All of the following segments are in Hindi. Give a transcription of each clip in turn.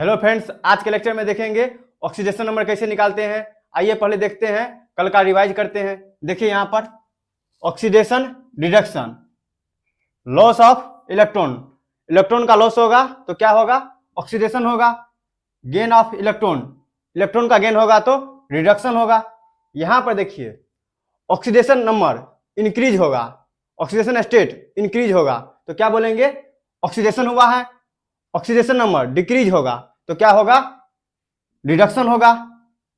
हेलो फ्रेंड्स, आज के लेक्चर में देखेंगे ऑक्सीडेशन नंबर कैसे निकालते हैं। आइए पहले देखते हैं, कल का रिवाइज करते हैं। देखिए यहाँ पर oxidation reduction, loss of electron, electron का लॉस होगा तो क्या होगा, ऑक्सीडेशन होगा। गेन ऑफ इलेक्ट्रॉन, इलेक्ट्रॉन का गेन होगा तो रिडक्शन होगा। यहाँ पर देखिए ऑक्सीडेशन नंबर इंक्रीज होगा, ऑक्सीडेशन स्टेट इंक्रीज होगा तो क्या बोलेंगे, ऑक्सीडेशन हुआ है। ऑक्सीडेशन नंबर डिक्रीज होगा तो क्या होगा, रिडक्शन होगा।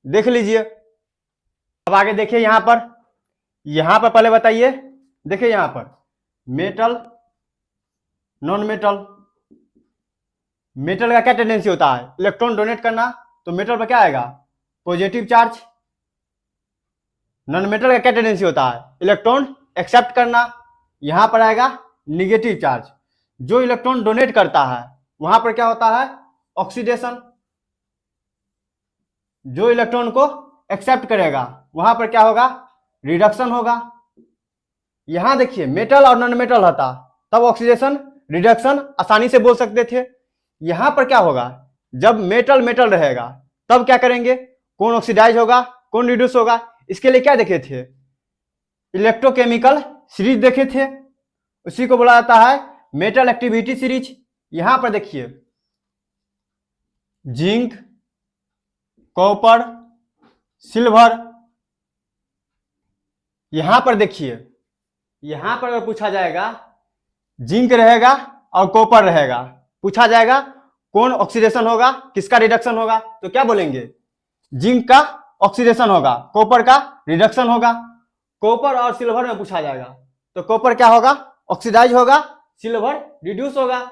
देख लीजिए। अब आगे देखिए यहां पर पहले बताइए। देखिए यहां पर मेटल नॉन मेटल, मेटल का क्या टेंडेंसी होता है, इलेक्ट्रॉन डोनेट करना, तो मेटल पर क्या आएगा, पॉजिटिव चार्ज। नॉन मेटल का क्या टेंडेंसी होता है, इलेक्ट्रॉन एक्सेप्ट करना, यहां पर आएगा निगेटिव चार्ज। जो इलेक्ट्रॉन डोनेट करता है वहां पर क्या होता है, ऑक्सीडेशन। जो इलेक्ट्रॉन को एक्सेप्ट करेगा वहां पर क्या होगा, रिडक्शन होगा। यहां देखिए मेटल और नॉन मेटल होता तब ऑक्सीडेशन रिडक्शन आसानी से बोल सकते थे। यहां पर क्या होगा, जब मेटल मेटल रहेगा तब क्या करेंगे, कौन ऑक्सीडाइज होगा कौन रिड्यूस होगा। इसके लिए क्या देखे थे, इलेक्ट्रोकेमिकल सीरीज देखे थे, उसी को बोला जाता है मेटल एक्टिविटी सीरीज। यहां पर देखिए जिंक, कॉपर, सिल्वर। यहां पर देखिए, यहां पर अगर पूछा जाएगा जिंक रहेगा और कॉपर रहेगा, पूछा जाएगा कौन ऑक्सीडेशन होगा किसका रिडक्शन होगा, तो क्या बोलेंगे, जिंक का ऑक्सीडेशन होगा कॉपर का रिडक्शन होगा। कॉपर और सिल्वर में पूछा जाएगा तो कॉपर क्या होगा, ऑक्सीडाइज होगा, सिल्वर रिड्यूस होगा।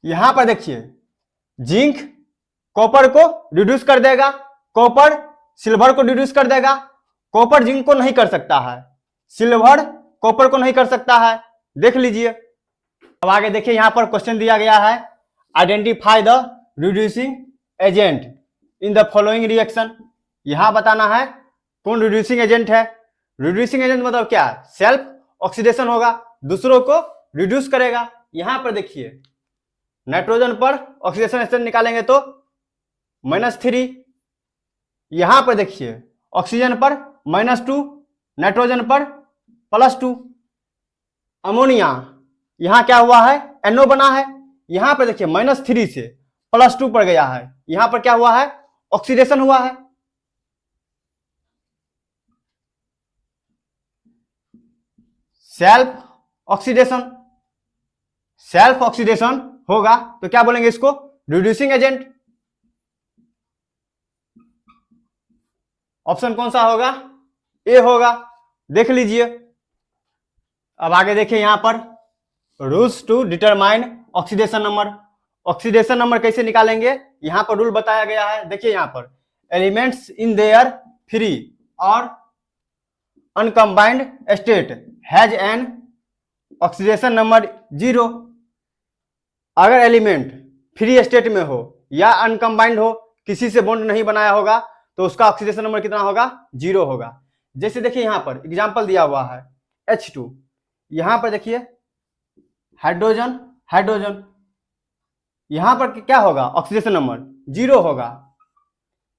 यहां पर देखिए जिंक कॉपर को रिड्यूस कर देगा, कॉपर सिल्वर को रिड्यूस कर देगा। कॉपर जिंक को नहीं कर सकता है, सिल्वर कॉपर को नहीं कर सकता है। देख लीजिए। अब आगे देखिए यहां पर क्वेश्चन दिया गया है, identify the reducing agent in the following reaction. यहां बताना है कौन रिड्यूसिंग एजेंट है। रिड्यूसिंग एजेंट मतलब क्या, सेल्फ ऑक्सीडेशन होगा, दूसरों को रिड्यूस करेगा। यहां पर देखिए नाइट्रोजन पर ऑक्सीडेशन स्टेट निकालेंगे तो -3। यहां पर देखिए ऑक्सीजन पर -2, नाइट्रोजन पर +2। अमोनिया यहां क्या हुआ है, NO बना है। यहां पर देखिए -3 से +2 पर गया है, यहां पर क्या हुआ है, ऑक्सीडेशन हुआ है। सेल्फ ऑक्सीडेशन, सेल्फ ऑक्सीडेशन होगा तो क्या बोलेंगे इसको, रिड्यूसिंग एजेंट। ऑप्शन कौन सा होगा, ए होगा। देख लीजिए। अब आगे देखिए यहां पर rules to determine oxidation number. Oxidation number कैसे निकालेंगे, यहां पर रूल बताया गया है। देखिए यहां पर एलिमेंट्स इन देयर फ्री और uncombined state has an oxidation number 0। अगर एलिमेंट फ्री स्टेट में हो या अनकंबाइंड हो, किसी से बॉन्ड नहीं बनाया होगा, तो उसका ऑक्सीडेशन नंबर कितना होगा, 0 होगा। जैसे देखिए यहां पर एग्जांपल दिया हुआ है H2। यहां पर देखिए हाइड्रोजन हाइड्रोजन, यहां पर क्या होगा, ऑक्सीडेशन नंबर 0 होगा।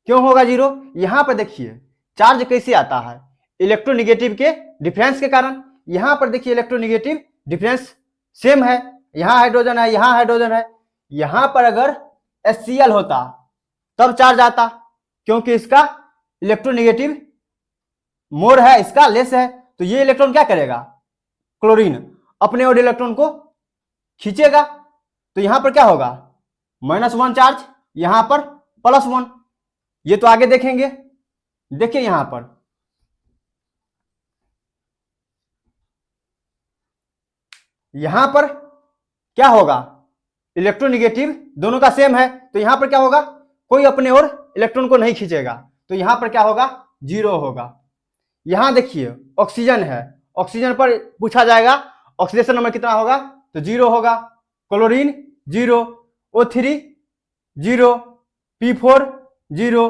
क्यों होगा 0, यहां पर देखिए चार्ज कैसे आता है, इलेक्ट्रोनिगेटिव के डिफरेंस के कारण। यहां पर देखिए इलेक्ट्रोनिगेटिव डिफरेंस सेम है, यहां हाइड्रोजन है यहां हाइड्रोजन है। यहां पर अगर HCl होता तब चार्ज आता, क्योंकि इसका इलेक्ट्रोनिगेटिव मोर है, इसका लेस है। तो ये इलेक्ट्रॉन क्या करेगा, क्लोरीन अपने ओर इलेक्ट्रॉन को खींचेगा, तो यहां पर क्या होगा, -1 चार्ज, यहां पर +1। ये तो आगे देखेंगे। देखिए यहां पर यहां पर क्या होगा, इलेक्ट्रोनिगेटिव दोनों का सेम है, तो यहां पर क्या होगा, कोई अपने ओर इलेक्ट्रॉन को नहीं खींचेगा, तो यहां पर क्या होगा, 0 होगा। यहां देखिए ऑक्सीजन है, ऑक्सीजन पर पूछा जाएगा ऑक्सीडेशन नंबर कितना होगा, तो 0 होगा। Chlorine 0, O3 0, P4 0,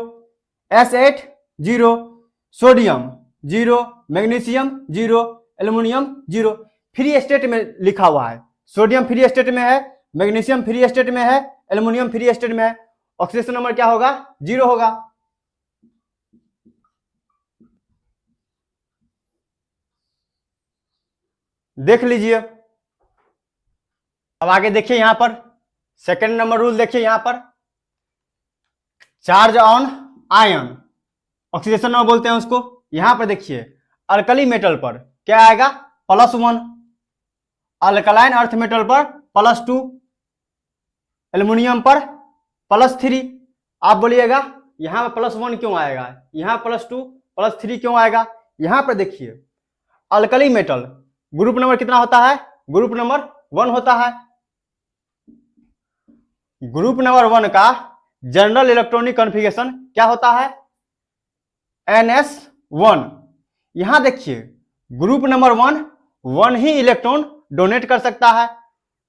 S8 0, sodium 0, magnesium 0, aluminium 0। Free state में लिखा हुआ है, सोडियम फ्री स्टेट में है, मैग्नीशियम फ्री स्टेट में है, एल्युमिनियम फ्री स्टेट में है, ऑक्सीडेशन नंबर क्या होगा? 0 होगा। देख लीजिए। अब आगे देखिए यहां पर सेकंड नंबर रूल देखिए यहां पर, charge on ion, oxidation number बोलते हैं उसको। यहां पर देखिए अल्कली मेटल पर क्या आएगा? +1, अल्कलाइन अर्थ मेटल पर +2, एल्युमिनियम पर +3। आप बोलिएगा यहां पर +1 क्यों आएगा, यहां +2 +3 क्यों आएगा? यहां पर देखिए अल्कली मेटल ग्रुप नंबर कितना होता है? ग्रुप नंबर 1 होता है। ग्रुप नंबर 1 का जनरल इलेक्ट्रॉनिक कॉन्फ़िगरेशन क्या होता है? NS1। यहां देखिए ग्रुप नंबर 1 ही इलेक्ट्रॉन डोनेट कर सकता है।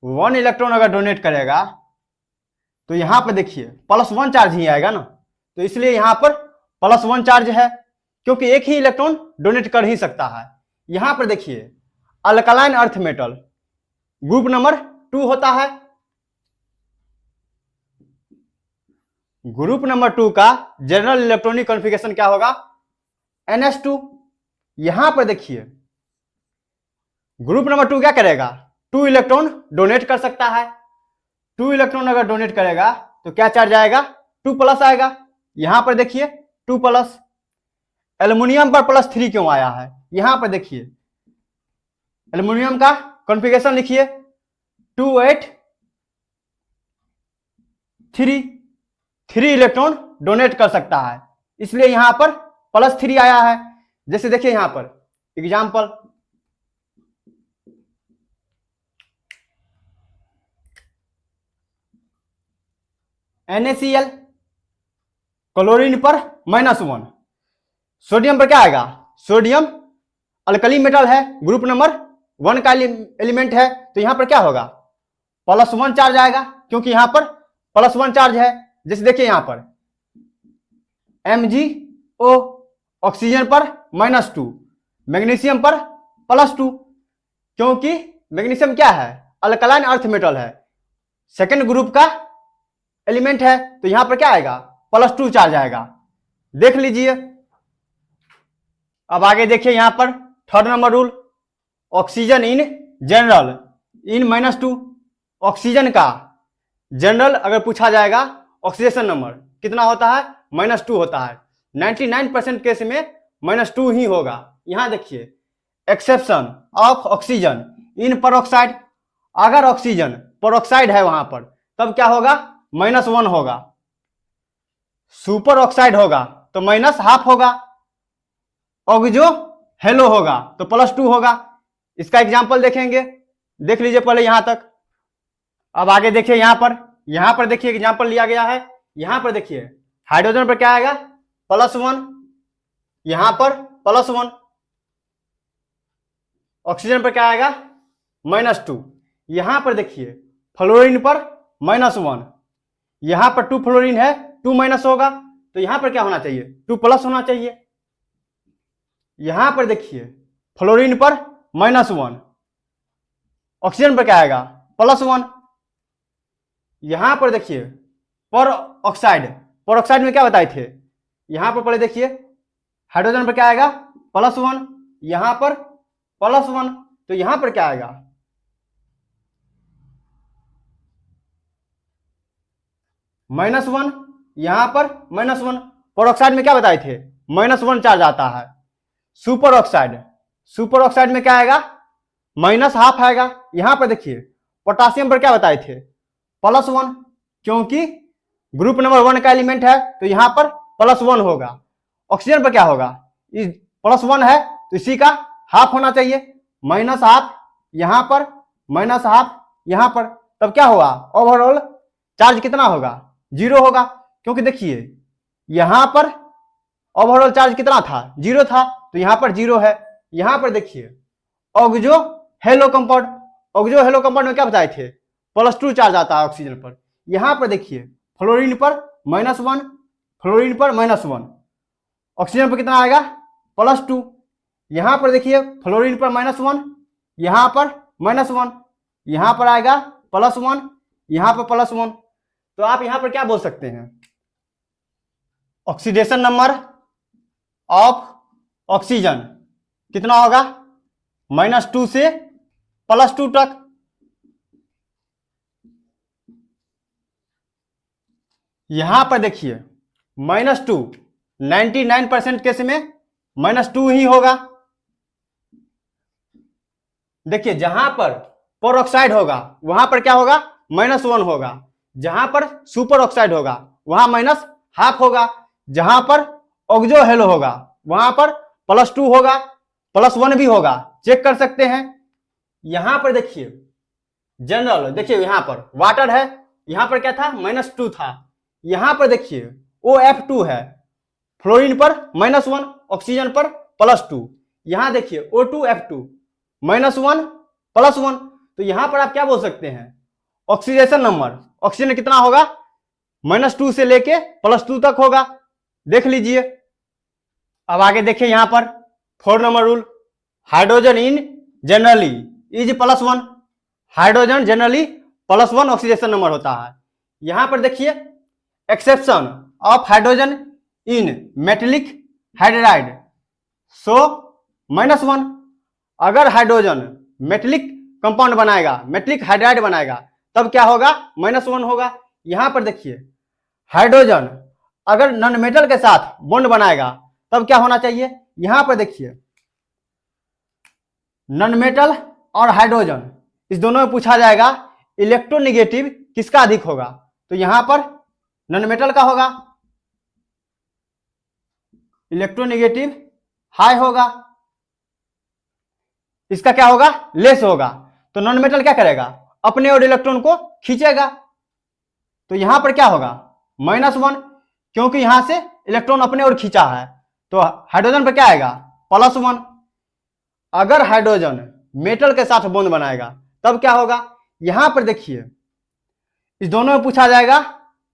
1 इलेक्ट्रॉन अगर डोनेट करेगा तो यहां पर देखिए +1 चार्ज ही आएगा ना, तो इसलिए यहां पर +1 चार्ज है, क्योंकि एक ही इलेक्ट्रॉन डोनेट कर ही सकता है। यहां पर देखिए alkaline earth metal group number 2 होता है। ग्रुप नंबर 2 का जनरल इलेक्ट्रॉनिक कॉन्फ़िगरेशन क्या होगा? NS2। यहां पर देखिए ग्रुप नंबर 2 क्या करेगा? 2 इलेक्ट्रॉन डोनेट कर सकता है। 2 इलेक्ट्रॉन अगर डोनेट करेगा तो क्या चार्ज आएगा? 2+ आएगा। यहां पर देखिए 2+। एल्युमिनियम पर +3 क्यों आया है? यहां पर देखिए एल्युमिनियम का कॉन्फ़िगरेशन लिखिए 2 8 3, 3 इलेक्ट्रॉन डोनेट कर सकता है, इसलिए यहां पर +3 आया है। जैसे देखिए यहां पर एग्जाम्पल, NaCl क्लोरीन पर -1, सोडियम पर क्या आएगा? सोडियम अल्कली मेटल है, ग्रुप नंबर 1 का एलिमेंट है, तो यहां पर क्या होगा? +1 चार्ज आएगा, क्योंकि यहां पर +1 चार्ज है। जैसे देखिए यहां पर MgO ऑक्सीजन पर -2, मैग्नीशियम पर +2, क्योंकि मैग्नीशियम क्या है? अल्कलाइन अर्थ मेटल है, सेकेंड ग्रुप का एलिमेंट है, तो यहां पर क्या आएगा? +2 चार्ज आएगा। देख लीजिए। अब आगे देखिए यहां पर third number rule, oxygen in general in -2। Oxygen का जनरल अगर पूछा जाएगा ऑक्सीडेशन नंबर कितना होता है? -2 होता है। 99% केस में -2 ही होगा। यहां देखिए exception of oxygen in peroxide, अगर ऑक्सीजन परऑक्साइड है वहां पर तब क्या होगा? -1 होगा। सुपर ऑक्साइड होगा तो -½ होगा। ऑक्सो हेलो होगा तो +2 होगा। इसका एग्जाम्पल देखेंगे, देख लीजिए पहले यहां तक। अब आगे देखिए यहां पर देखिए एग्जाम्पल लिया गया है। यहां पर देखिए हाइड्रोजन पर क्या आएगा? +1, यहां पर +1। ऑक्सीजन पर क्या आएगा? -2। यहां पर देखिए फ्लोरीन पर -1, यहां पर 2 फ्लोरीन है, 2 माइनस होगा, तो यहां पर क्या होना चाहिए? 2+ होना चाहिए। यहां पर देखिए फ्लोरीन पर -1, ऑक्सीजन पर क्या आएगा? +1। यहां पर देखिए पर ऑक्साइड में क्या बताए थे? यहां पर पहले देखिए हाइड्रोजन पर क्या आएगा? +1, यहां पर +1, तो यहां पर क्या आएगा? -1, यहां पर -1। पर में क्या बताए थे? -1 चार्ज आता है। सुपर ऑक्साइड में क्या आएगा? -½ आएगा। यहां पर देखिए पोटासियम पर क्या बताए थे? +1, क्योंकि ग्रुप नंबर 1 का एलिमेंट है, तो यहां पर +1 होगा। ऑक्सीजन पर क्या होगा? +1 है तो इसी का हाफ होना चाहिए, -½ यहां पर, -½ यहां पर, तब क्या होगा? ओवरऑल चार्ज कितना होगा? 0 होगा, क्योंकि देखिए यहां पर ओवरऑल चार्ज कितना था? 0 था, तो यहां पर 0 है। यहां पर देखिए ऑक्सो हेलो कंपाउंड में क्या बताए थे? +2 चार्ज आता है ऑक्सीजन पर। यहां पर देखिए फ्लोरीन पर -1, ऑक्सीजन पर कितना आएगा? +2। यहां पर देखिए फ्लोरीन पर -1, यहां पर -1, यहां पर आएगा +1, यहां पर +1। तो आप यहां पर क्या बोल सकते हैं, ऑक्सीडेशन नंबर ऑफ ऑक्सीजन कितना होगा, -2 से +2 तक। यहां पर देखिए -2, 99% केस में -2 ही होगा। देखिए जहां पर पर ऑक्साइड होगा वहां पर क्या होगा, -1 होगा। जहां पर सुपर ऑक्साइड होगा वहां -½ होगा। जहां पर ऑक्सो हेलो होगा वहां पर +2 होगा, +1 भी होगा, चेक कर सकते हैं। यहां पर देखिए जनरल, देखिए यहां पर वाटर है, यहां पर क्या था, -2 था। यहां पर देखिए OF2 है, फ्लोरीन पर -1, ऑक्सीजन पर +2। यहां देखिए O2F2 -1 +1। तो यहां पर आप क्या बोल सकते हैं, ऑक्सीडेशन नंबर ऑक्सीजन कितना होगा, -2 से लेके +2 तक होगा। देख लीजिए। अब आगे देखिए यहां पर 4 number rule, hydrogen in generally is +1। Hydrogen generally +1 oxidation number होता है। यहां पर देखिए exception of hydrogen in metallic hydride so -1। अगर हाइड्रोजन मेटेलिक कंपाउंड बनाएगा, मेटेलिक हाइड्राइड बनाएगा, तब क्या होगा, -1 होगा। यहां पर देखिए हाइड्रोजन अगर नॉन मेटल के साथ बॉन्ड बनाएगा तब क्या होना चाहिए, यहां पर देखिए नॉन मेटल और हाइड्रोजन इस दोनों में पूछा जाएगा इलेक्ट्रोनेगेटिव किसका अधिक होगा, तो यहां पर नॉन मेटल का होगा, इलेक्ट्रोनेगेटिव हाई होगा, इसका क्या होगा, लेस होगा। तो नॉन मेटल क्या करेगा, अपने और इलेक्ट्रॉन को खींचेगा। तो यहां पर क्या होगा, -1, क्योंकि यहां से इलेक्ट्रॉन अपने और खींचा है। तो हाइड्रोजन पर क्या आएगा, +1। अगर हाइड्रोजन मेटल के साथ बॉन्ड बनाएगा तब क्या होगा, यहां पर देखिए इस दोनों में पूछा जाएगा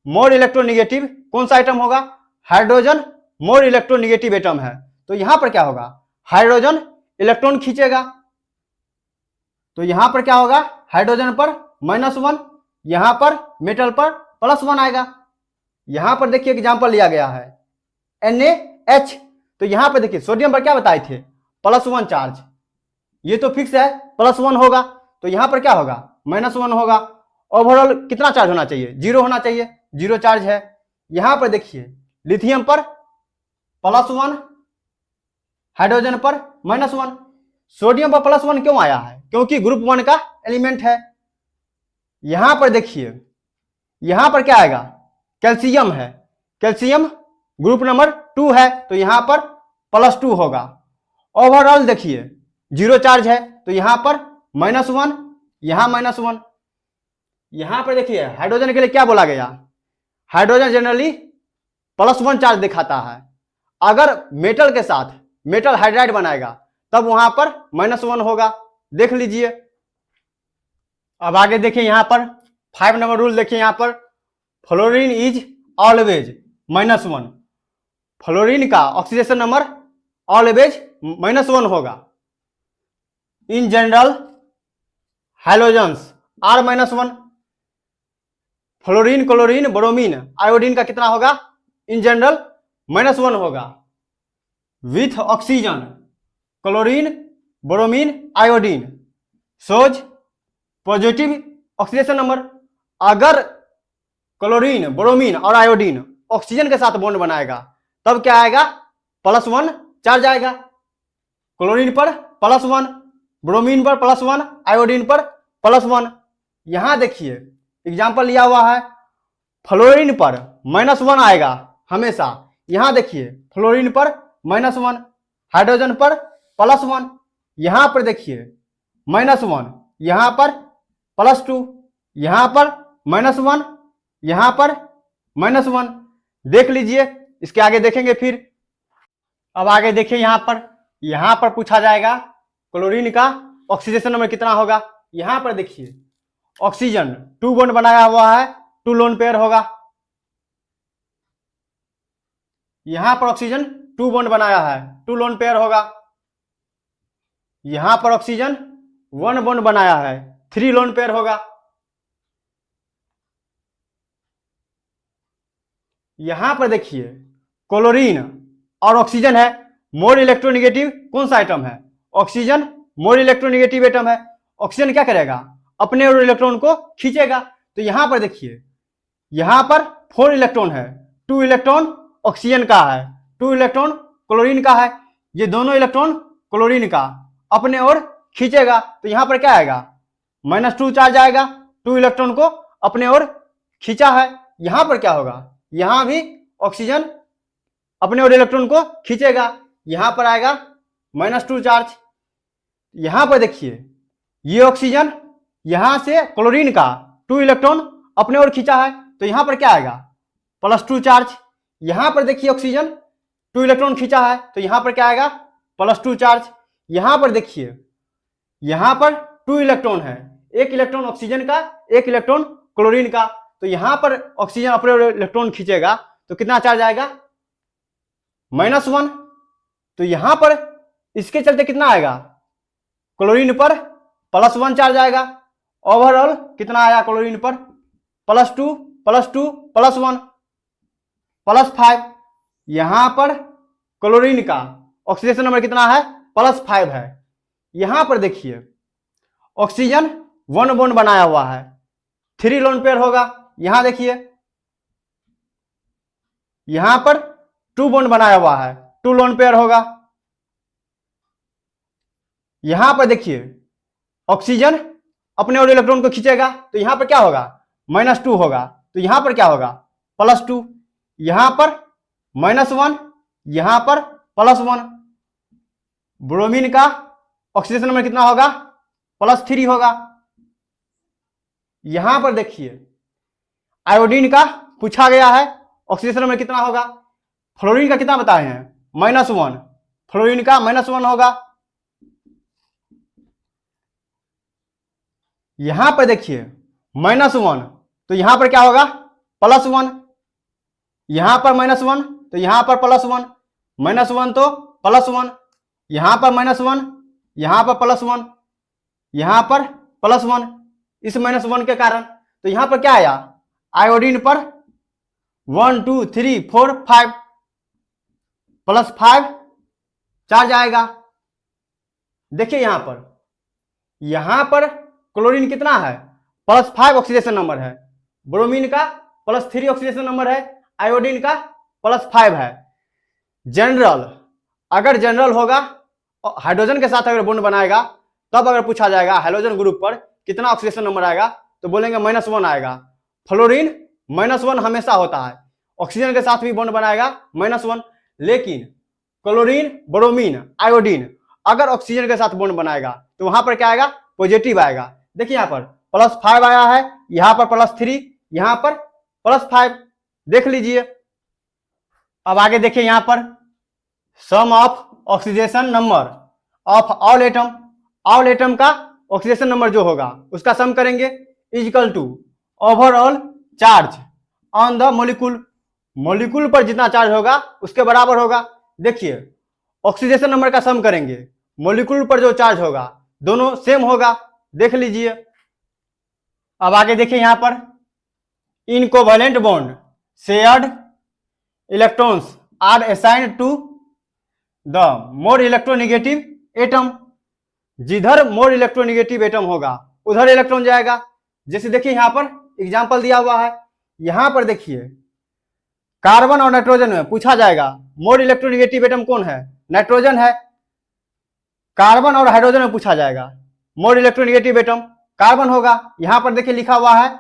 मोर इलेक्ट्रोनेगेटिव कौन सा आइटम होगा, हाइड्रोजन मोर इलेक्ट्रोनेगेटिव एटम है। तो यहां पर क्या होगा, हाइड्रोजन इलेक्ट्रॉन खींचेगा। तो यहां पर क्या होगा, हाइड्रोजन पर -1, यहां पर मेटल पर +1 आएगा। यहां पर देखिए एग्जांपल लिया गया है NaH। तो यहां पर देखिए सोडियम पर क्या बताए थे, +1 चार्ज, ये तो फिक्स है +1 होगा। तो यहां पर क्या होगा, -1 होगा। ओवरऑल कितना चार्ज होना चाहिए, 0 होना चाहिए, 0 चार्ज है। यहां पर देखिए लिथियम पर +1, हाइड्रोजन पर -1। सोडियम पर +1 क्यों आया है, क्योंकि ग्रुप 1 का एलिमेंट है। यहां पर देखिए यहां पर क्या आएगा, कैल्शियम है, कैल्शियम ग्रुप नंबर 2 है, तो यहां पर +2 होगा। ओवरऑल देखिए 0 चार्ज है, तो यहां पर -1, यहां -1। यहां पर देखिए हाइड्रोजन के लिए क्या बोला गया, हाइड्रोजन जनरली +1 चार्ज दिखाता है। अगर मेटल के साथ मेटल हाइड्राइड बनाएगा तब वहां पर -1 होगा। देख लीजिए। अब आगे देखिए यहां पर 5 नंबर रूल देखिए, यहां पर फ्लोरीन इज ऑलवेज -1। फ्लोरीन का ऑक्सीडेशन नंबर ऑलवेज -1 होगा। In general halogens are -1। Fluorine, chlorine, bromine, iodine का कितना होगा, इन जनरल -1 होगा। With oxygen chlorine, bromine, iodine shows positive oxidation number. अगर क्लोरीन, ब्रोमीन और आयोडीन ऑक्सीजन के साथ बॉन्ड बनाएगा तब क्या आएगा, +1 चार्ज आएगा। क्लोरीन पर +1, ब्रोमीन पर +1, आयोडीन पर +1। यहां देखिए एग्जाम्पल लिया हुआ है, फ्लोरीन पर -1 आएगा हमेशा। यहां देखिए फ्लोरीन पर -1, हाइड्रोजन पर +1, यहां पर देखिए -1, यहां पर +2, यहां पर -1, यहां पर -1। देख लीजिए। इसके आगे देखेंगे फिर। अब आगे देखिए यहां पर पूछा जाएगा क्लोरीन का ऑक्सीडेशन नंबर कितना होगा। यहां पर देखिए ऑक्सीजन 2 बॉन्ड बनाया हुआ है, 2 लोन पेयर होगा। यहां पर ऑक्सीजन 2 बॉन्ड बनाया है, 2 लोन पेयर होगा। यहां पर ऑक्सीजन 1 बॉन्ड बनाया है, 3 लोन पेयर होगा। यहां पर देखिए क्लोरीन और ऑक्सीजन है, मोर इलेक्ट्रोनिगेटिव कौन सा आइटम है? ऑक्सीजन मोर इलेक्ट्रोनिगेटिव आइटम है। ऑक्सीजन क्या करेगा? अपने और इलेक्ट्रॉन को खींचेगा। तो यहां पर देखिए यहां पर 4 इलेक्ट्रॉन है, 2 इलेक्ट्रॉन ऑक्सीजन का है, 2 इलेक्ट्रॉन क्लोरीन का है। ये दोनों इलेक्ट्रॉन क्लोरीन का अपने ओर खींचेगा। तो यहां पर क्या आएगा? -2 चार्ज आएगा, 2 इलेक्ट्रॉन को अपने ओर खींचा है। यहां पर क्या होगा? यहां भी ऑक्सीजन अपने ओर इलेक्ट्रॉन को खींचेगा, यहां पर आएगा -2 चार्ज। यहां पर देखिए ये ऑक्सीजन यहां से क्लोरीन का 2 इलेक्ट्रॉन अपने ओर खींचा है, तो यहां पर क्या आएगा? +2 चार्ज। यहां पर देखिए ऑक्सीजन 2 इलेक्ट्रॉन खींचा है, तो यहां पर क्या आएगा? +2 चार्ज। यहां पर देखिए यहां पर 2 इलेक्ट्रॉन है, 1 इलेक्ट्रॉन ऑक्सीजन का, 1 इलेक्ट्रॉन क्लोरीन का। तो यहां पर ऑक्सीजन अपने इलेक्ट्रॉन खींचेगा, तो कितना चार्ज आएगा? -1। तो यहां पर इसके चलते कितना आएगा? क्लोरीन पर +1 चार्ज आएगा। ओवरऑल कितना आया क्लोरीन पर? +2 +2 +1 +5। यहां पर क्लोरीन का ऑक्सीडेशन नंबर कितना है? +5 है। यहां पर देखिए ऑक्सीजन 1 बॉन्ड बनाया हुआ है, 3 लोन पेयर होगा। यहां देखिए यहां पर 2 बॉन्ड बनाया हुआ है, 2 लोन पेयर होगा। यहां पर देखिए ऑक्सीजन अपने और इलेक्ट्रॉन को खींचेगा, तो यहां पर क्या होगा? -2 होगा। तो यहां पर क्या होगा? +2। यहां पर -1, यहां पर +1। ब्रोमीन का ऑक्सीडेशन नंबर कितना होगा? +3 होगा। यहां पर देखिए आयोडीन का पूछा गया है, ऑक्सीडेशन नंबर कितना होगा? फ्लोरीन का कितना बताए हैं? -1। फ्लोरीन का -1 होगा। यहां पर देखिए -1, तो यहां पर क्या होगा? +1। यहां पर -1, तो यहां पर +1, -1 तो +1, यहां पर -1, यहां पर +1, यहां पर +1। इस -1 के कारण तो यहां पर क्या आया? आयोडीन पर 1 2 3 4 5 +5 चार्ज आएगा। देखिए यहां पर क्लोरीन कितना है? +5 ऑक्सीडेशन नंबर है, ब्रोमीन का +3 ऑक्सीडेशन नंबर है, आयोडीन का +5 है। जनरल, अगर जनरल होगा हाइड्रोजन के साथ अगर बॉन्ड बनाएगा, तब अगर पूछा जाएगा हैलोजन ग्रुप पर कितना ऑक्सीडेशन नंबर आएगा, तो बोलेंगे -1 आएगा। फ्लोरीन -1 हमेशा होता है, ऑक्सीजन के साथ भी बॉन्ड बनाएगा -1। लेकिन क्लोरीन, ब्रोमीन, आयोडीन अगर ऑक्सीजन के साथ बॉन्ड बनाएगा तो वहां पर क्या आएगा? पॉजिटिव आएगा। देखिए यहां पर +5 आया है, यहां पर +3, यहां पर +5, देख लीजिए। अब आगे देखिए यहां पर sum of oxidation number of all atom, all atom का ऑक्सीडेशन नंबर जो होगा उसका सम करेंगे, equal to overall charge on the molecule. Molecule पर जितना चार्ज होगा उसके बराबर होगा। देखिए ऑक्सीडेशन नंबर का सम करेंगे, मॉलिक्यूल पर जो चार्ज होगा दोनों सेम होगा, देख लीजिए। अब आगे देखिए यहां पर in covalent bond shared electrons are assigned to the more electronegative atom. जिधर मोर इलेक्ट्रोनिगेटिव एटम होगा उधर इलेक्ट्रॉन जाएगा। जैसे देखिए यहां पर एग्जांपल दिया हुआ है, यहां पर देखिए कार्बन और नाइट्रोजन में पूछा जाएगा मोर इलेक्ट्रोनिगेटिव एटम कौन है? नाइट्रोजन है। कार्बन और हाइड्रोजन में पूछा जाएगा मोर इलेक्ट्रोनिगेटिव एटम, कार्बन होगा। यहां पर देखिए लिखा हुआ है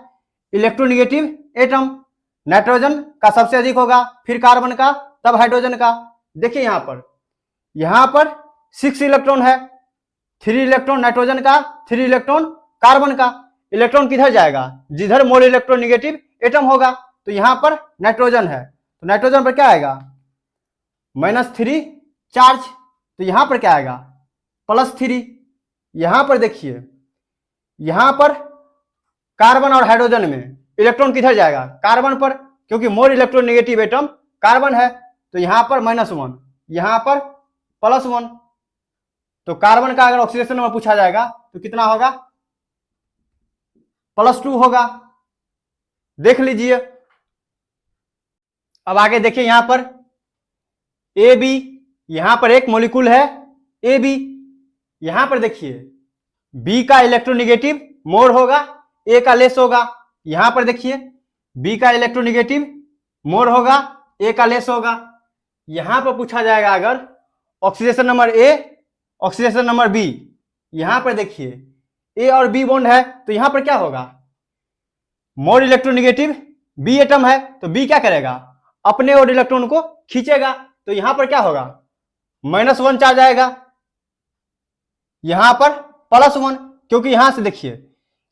इलेक्ट्रोनिगेटिव एटम, नाइट्रोजन का सबसे अधिक होगा, फिर कार्बन का, तब हाइड्रोजन का। देखिए यहां पर 6 इलेक्ट्रॉन है, 3 इलेक्ट्रॉन नाइट्रोजन का, 3 इलेक्ट्रॉन कार्बन का। इलेक्ट्रॉन किधर जाएगा? जिधर मोर इलेक्ट्रोनिगेटिव एटम होगा। तो यहां पर नाइट्रोजन है, तो नाइट्रोजन पर क्या आएगा? -3 चार्ज। तो यहां पर क्या आएगा? +3। यहां पर देखिए यहां पर कार्बन और हाइड्रोजन में इलेक्ट्रॉन किधर जाएगा? कार्बन पर, क्योंकि मोर इलेक्ट्रोनिगेटिव एटम कार्बन है। तो यहां पर -1, यहां पर +1। तो कार्बन का अगर ऑक्सीडेशन नंबर पूछा जाएगा तो कितना होगा? +2 होगा, देख लीजिए। अब आगे देखिए यहां पर ए बी, यहां पर एक मॉलिक्यूल है ए बी, यहां पर देखिए बी का इलेक्ट्रोनेगेटिव मोर होगा, ए का लेस होगा। यहां पर देखिए बी का इलेक्ट्रोनेगेटिव मोर होगा, ए का लेस होगा। यहां पर पूछा जाएगा अगर oxidation number A, oxidation number B, यहां पर देखिए ए और बी बॉन्ड है तो यहां पर क्या होगा, मोर इलेक्ट्रोनेगेटिव बी एटम है तो बी क्या करेगा, अपने और इलेक्ट्रॉन को खींचेगा, तो यहां पर क्या होगा, -1 चार्ज आएगा, यहां पर +1, क्योंकि यहां से देखिए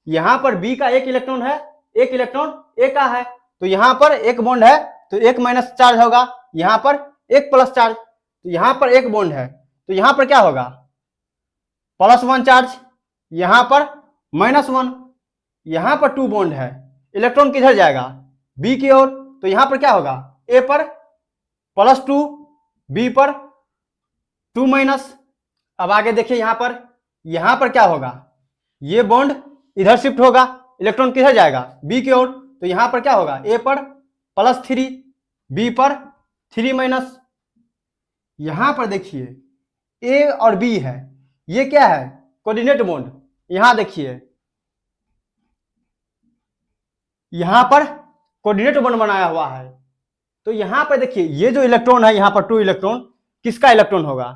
यहां पर बी का एक इलेक्ट्रॉन है, एक इलेक्ट्रॉन ए का है, तो यहां पर एक बॉन्ड है तो एक माइनस चार्ज होगा, यहां पर एक प्लस चार्ज, तो यहां पर एक बॉन्ड है तो यहां पर क्या होगा, +1 चार्ज, यहां पर -1, यहां पर 2 बॉन्ड है, इलेक्ट्रॉन किधर जाएगा, बी की ओर, तो यहां पर क्या होगा, ए पर +2, बी पर 2-। अब आगे देखिए यहां पर क्या होगा, ये बॉन्ड इधर शिफ्ट होगा, इलेक्ट्रॉन किधर जाएगा, बी की ओर, तो यहां पर क्या होगा, ए पर +3, बी पर 3-। यहां पर देखिए ए और बी है, ये क्या है, कोऑर्डिनेट बॉन्ड। यहां देखिए यहां पर कोऑर्डिनेट बॉन्ड बनाया हुआ है, तो यहां पर देखिए ये जो इलेक्ट्रॉन है, यहां पर 2 इलेक्ट्रॉन किसका इलेक्ट्रॉन होगा,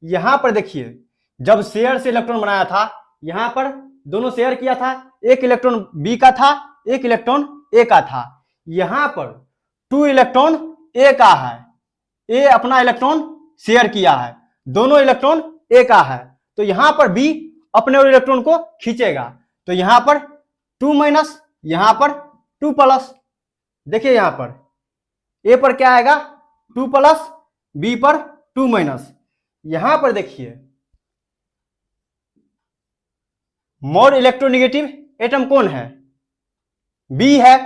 यहां पर देखिए जब शेयर से इलेक्ट्रॉन बनाया था, यहां पर दोनों शेयर किया था, एक इलेक्ट्रॉन बी का था, एक इलेक्ट्रॉन ए का था, यहां पर 2 इलेक्ट्रॉन ए का है, ए अपना इलेक्ट्रॉन शेयर किया है, दोनों इलेक्ट्रॉन ए का है, तो यहां पर बी अपने और इलेक्ट्रॉन को खींचेगा, तो यहां पर 2-, यहां पर 2+। देखिए यहां पर ए पर क्या आएगा, 2+, बी पर 2-। यहां पर देखिए मोर इलेक्ट्रोनेगेटिव एटम कौन है, बी है,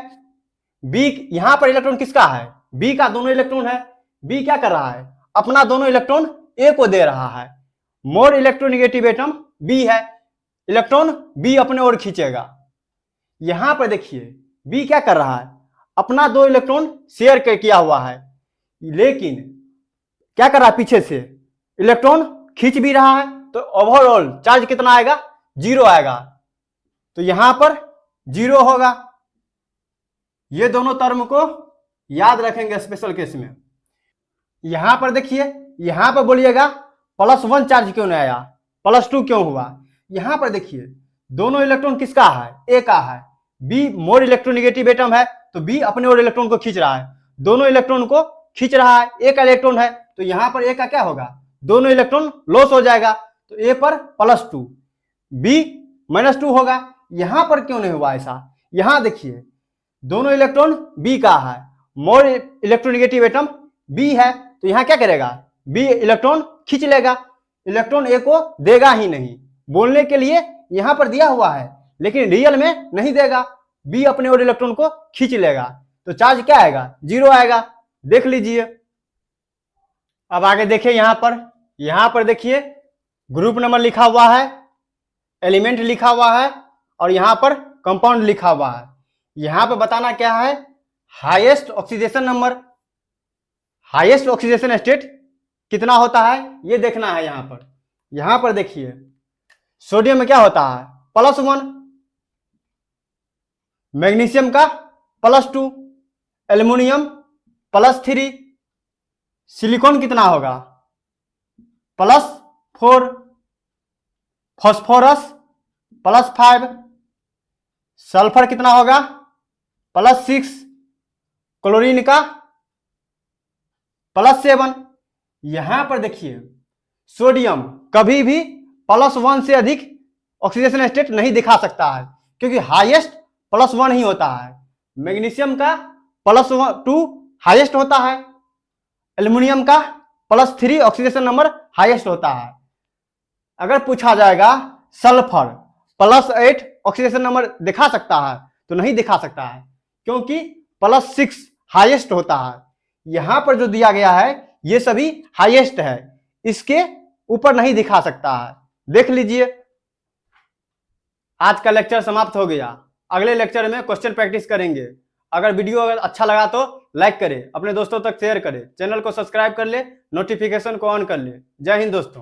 बी यहां पर इलेक्ट्रॉन किसका है, बी का दोनों इलेक्ट्रॉन है, बी क्या कर रहा है, अपना दोनों इलेक्ट्रॉन ए को दे रहा है, मोर इलेक्ट्रोनेगेटिव एटम बी है, इलेक्ट्रॉन बी अपने ओर खींचेगा। यहां पर देखिए बी क्या कर रहा है, अपना 2 इलेक्ट्रॉन शेयर किया हुआ है, लेकिन क्या कर रहा है, पीछे से इलेक्ट्रॉन खींच भी रहा है, तो ओवरऑल चार्ज कितना आएगा, 0 आएगा, तो यहां पर 0 होगा। ये दोनों टर्म को याद रखेंगे स्पेशल केस में। यहां पर देखिए यहां पर बोलिएगा +1 चार्ज क्यों नहीं आया, +2 क्यों हुआ, यहां पर देखिए दोनों इलेक्ट्रॉन किसका है, ए का है, बी मोर इलेक्ट्रोनेगेटिव एटम है तो बी अपने और इलेक्ट्रॉन को खींच रहा है, दोनों इलेक्ट्रॉन को खींच रहा है, ए का इलेक्ट्रॉन है, तो यहां पर ए का क्या होगा, दोनों इलेक्ट्रॉन लॉस हो जाएगा, तो ए पर +2, बी -2 होगा। यहां पर क्यों नहीं हुआ ऐसा, यहां देखिए दोनों इलेक्ट्रॉन बी का है, मोर इलेक्ट्रोनेगेटिव एटम बी है, तो यहां क्या करेगा, बी इलेक्ट्रॉन खींच लेगा, इलेक्ट्रॉन ए को देगा ही नहीं, बोलने के लिए यहां पर दिया हुआ है लेकिन रियल में नहीं देगा, बी अपने और इलेक्ट्रॉन को खींच लेगा, तो चार्ज क्या आएगा, 0 आएगा, देख लीजिए। अब आगे देखिए यहां पर देखिए ग्रुप नंबर लिखा हुआ है, एलिमेंट लिखा हुआ है और यहां पर कंपाउंड लिखा हुआ है। यहां पर बताना क्या है, highest oxidation number, highest oxidation state कितना होता है ये देखना है। यहां पर देखिए सोडियम में क्या होता है, +1, मैग्नीशियम का +2, एल्युमिनियम +3, सिलिकॉन कितना होगा, +4, फास्फोरस +5, सल्फर कितना होगा, +6, क्लोरीन का +7। यहां पर देखिए सोडियम कभी भी +1 से अधिक ऑक्सीडेशन स्टेट नहीं दिखा सकता है क्योंकि हाईएस्ट +1 ही होता है, मैग्नीशियम का +2 हाईएस्ट होता है, एल्युमिनियम का +3 ऑक्सीडेशन नंबर हाईएस्ट होता है। अगर पूछा जाएगा सल्फर +8 ऑक्सीडेशन नंबर दिखा सकता है तो नहीं दिखा सकता है क्योंकि +6 हाईएस्ट होता है। यहां पर जो दिया गया है ये सभी हाईएस्ट है, इसके ऊपर नहीं दिखा सकता है, देख लीजिए। आज का लेक्चर समाप्त हो गया, अगले लेक्चर में क्वेश्चन प्रैक्टिस करेंगे। अगर वीडियो अगर अच्छा लगा तो लाइक करें, अपने दोस्तों तक शेयर करें, चैनल को सब्सक्राइब कर ले, नोटिफिकेशन को ऑन कर ले। जय हिंद दोस्तों।